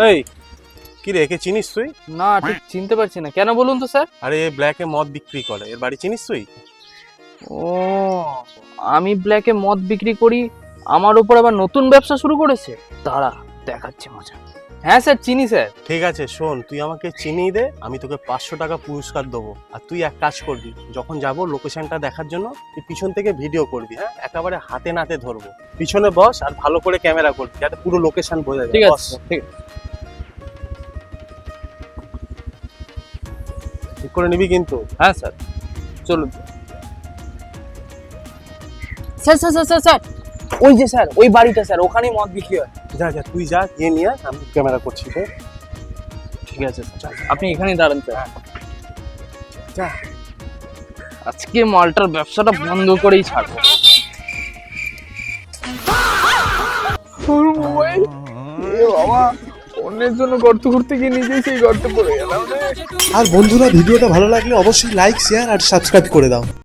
এই কি রে, একে চিনিস তুই? না ঠিক চিনতে পারছি না, কেন বলুন তো স্যার? আরে এ ব্ল্যাকে মদ বিক্রি করে, এর বাড়ি চিনিস তুই? ও, আমি ব্ল্যাকে মদ বিক্রি করি, আমার উপর আবার নতুন ব্যবসা শুরু করেছে। দাঁড়া দেখাচ্ছি মজা। হ্যাঁ স্যার চিনি স্যার। ঠিক আছে শোন, তুই আমাকে চিনিয়ে দে, আমি তোকে 500 টাকা পুরস্কার দেবো। আর তুই এক কাজ করবি, যখন যাবো লোকেশনটা দেখার জন্য তুই পিছন থেকে ভিডিও করবি, হ্যাঁ একেবারে হাতে নাতে ধরবো। পিছনে বস আর ভালো করে ক্যামেরা করবি যাতে পুরো লোকেশন বোঝা যায়। ঠিক বস। আছে ঠিক আছে। ঠিক করে নিবি কিন্তু। হ্যাঁ স্যার চলুন। Sir sir sir sir sir ওই যে স্যার ওই বাড়িটা স্যার, ওখানেই মদ বিক্রি হয়। যা যা তুই যা, গিয়ে নিয়ে আয়, আমি ক্যামেরা করছি তো। ঠিক আছে স্যার, আপনি এখানেই দাঁড়ান স্যার। যা। আজকে মালটার ব্যবসাটা বন্ধ করেই ছাড়বো। বাবা, অন্যের জন্য গর্ত করতে গিয়ে নিজেই সেই গর্তে পড়ে গেলাম। আর বন্ধুরা, ভিডিওটা ভালো লাগলে অবশ্যই লাইক, শেয়ার আর সাবস্ক্রাইব করে দাও।